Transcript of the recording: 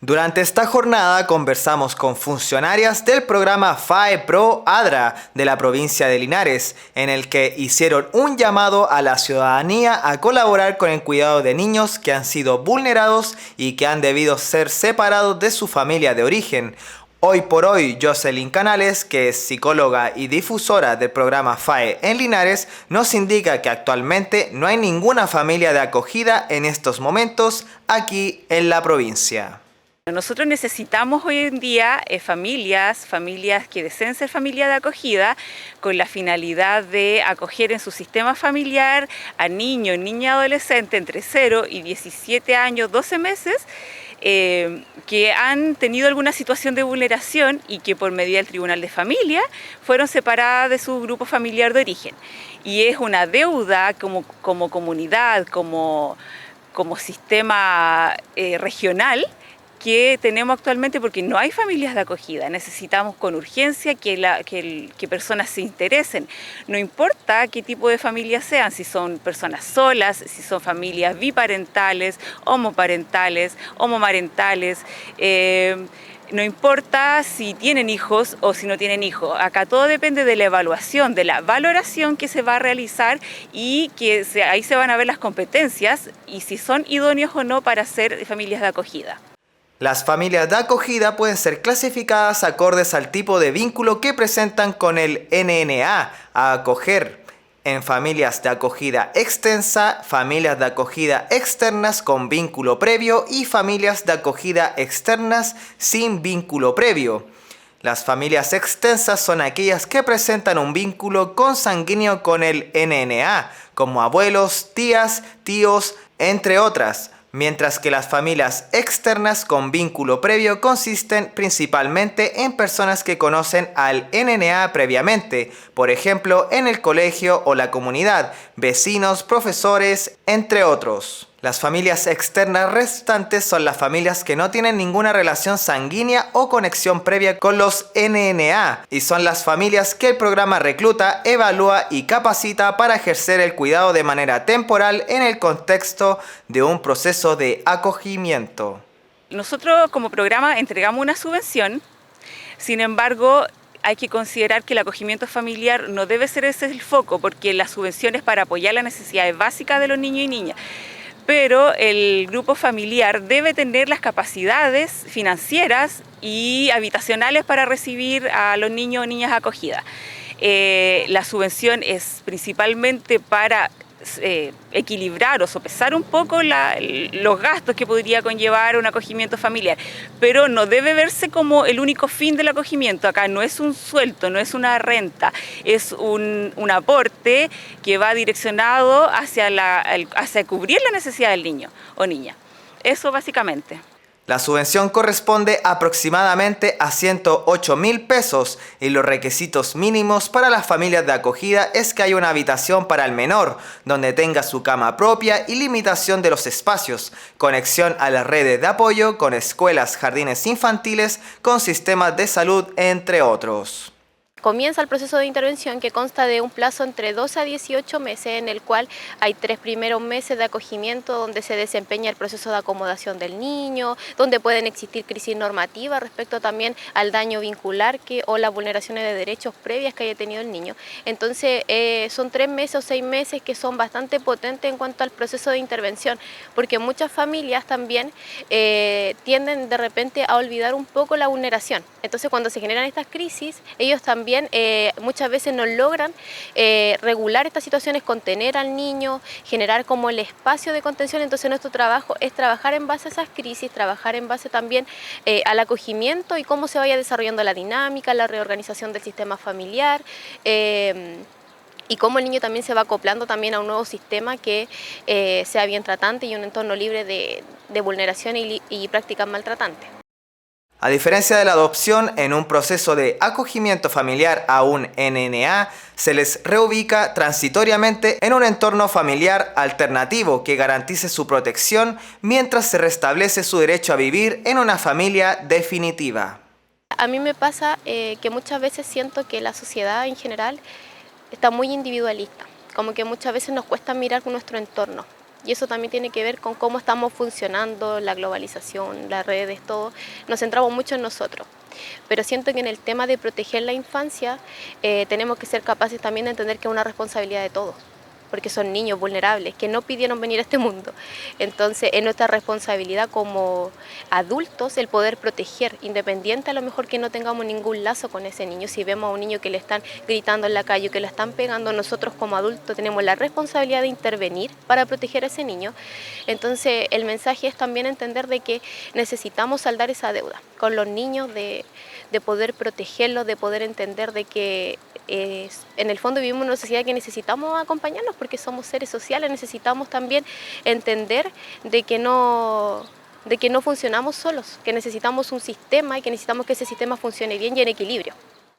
Durante esta jornada conversamos con funcionarias del programa FAE Pro ADRA de la provincia de Linares, en el que hicieron un llamado a la ciudadanía a colaborar con el cuidado de niños que han sido vulnerados y que han debido ser separados de su familia de origen. Hoy por hoy, Jocelyn Canales, que es psicóloga y difusora del programa FAE en Linares, nos indica que actualmente no hay ninguna familia de acogida en estos momentos aquí en la provincia. Nosotros necesitamos hoy en día familias que deseen ser familia de acogida con la finalidad de acoger en su sistema familiar a niños, niñas y adolescentes entre 0 y 17 años, 12 meses, que han tenido alguna situación de vulneración y que por medida del Tribunal de Familia fueron separadas de su grupo familiar de origen. Y es una deuda como comunidad, como sistema regional, que tenemos actualmente porque no hay familias de acogida. Necesitamos con urgencia que personas se interesen. No importa qué tipo de familias sean, si son personas solas, si son familias biparentales, homoparentales, homomarentales. No importa si tienen hijos o si no tienen hijos. Acá todo depende de la evaluación, de la valoración que se va a realizar y que ahí se van a ver las competencias y si son idóneos o no para ser familias de acogida. Las familias de acogida pueden ser clasificadas acordes al tipo de vínculo que presentan con el NNA a acoger. En familias de acogida extensa, familias de acogida externas con vínculo previo y familias de acogida externas sin vínculo previo. Las familias extensas son aquellas que presentan un vínculo consanguíneo con el NNA, como abuelos, tías, tíos, entre otras. Mientras que las familias externas con vínculo previo consisten principalmente en personas que conocen al NNA previamente, por ejemplo en el colegio o la comunidad, vecinos, profesores, entre otros. Las familias externas restantes son las familias que no tienen ninguna relación sanguínea o conexión previa con los NNA y son las familias que el programa recluta, evalúa y capacita para ejercer el cuidado de manera temporal en el contexto de un proceso de acogimiento. Nosotros como programa entregamos una subvención, sin embargo, hay que considerar que el acogimiento familiar no debe ser ese el foco, porque la subvención es para apoyar las necesidades básicas de los niños y niñas. Pero el grupo familiar debe tener las capacidades financieras y habitacionales para recibir a los niños o niñas acogidas. La subvención es principalmente para equilibrar o sopesar un poco los gastos que podría conllevar un acogimiento familiar, pero no debe verse como el único fin del acogimiento. Acá no es un sueldo, no es una renta, es un aporte que va direccionado hacia cubrir la necesidad del niño o niña. Eso básicamente. La subvención corresponde aproximadamente a 108.000 pesos y los requisitos mínimos para las familias de acogida es que haya una habitación para el menor, donde tenga su cama propia y limitación de los espacios, conexión a las redes de apoyo con escuelas, jardines infantiles, con sistemas de salud, entre otros. Comienza el proceso de intervención que consta de un plazo entre 12 a 18 meses en el cual hay 3 primeros meses de acogimiento donde se desempeña el proceso de acomodación del niño, donde pueden existir crisis normativas respecto también al daño vincular o las vulneraciones de derechos previas que haya tenido el niño. Entonces son 3 meses o 6 meses que son bastante potentes en cuanto al proceso de intervención, porque muchas familias también tienden de repente a olvidar un poco la vulneración. Entonces cuando se generan estas crisis, ellos también muchas veces no logran regular estas situaciones, contener al niño, generar como el espacio de contención. Entonces nuestro trabajo es trabajar en base a esas crisis, trabajar en base también al acogimiento y cómo se vaya desarrollando la dinámica, la reorganización del sistema familiar, y cómo el niño también se va acoplando también a un nuevo sistema que sea bien tratante y un entorno libre de vulneración y prácticas maltratantes. A diferencia de la adopción, en un proceso de acogimiento familiar a un NNA, se les reubica transitoriamente en un entorno familiar alternativo que garantice su protección mientras se restablece su derecho a vivir en una familia definitiva. A mí me pasa que muchas veces siento que la sociedad en general está muy individualista, como que muchas veces nos cuesta mirar nuestro entorno. Y eso también tiene que ver con cómo estamos funcionando, la globalización, las redes, todo. Nos centramos mucho en nosotros. Pero siento que en el tema de proteger la infancia tenemos que ser capaces también de entender que es una responsabilidad de todos, porque son niños vulnerables que no pidieron venir a este mundo. Entonces es nuestra responsabilidad como adultos el poder proteger, independiente a lo mejor que no tengamos ningún lazo con ese niño. Si vemos a un niño que le están gritando en la calle, que le están pegando, nosotros como adultos tenemos la responsabilidad de intervenir para proteger a ese niño. Entonces el mensaje es también entender de que necesitamos saldar esa deuda con los niños, de poder protegerlos, de poder entender de que en el fondo vivimos en una sociedad que necesitamos acompañarnos porque somos seres sociales, necesitamos también entender de que no funcionamos solos, que necesitamos un sistema y que necesitamos que ese sistema funcione bien y en equilibrio.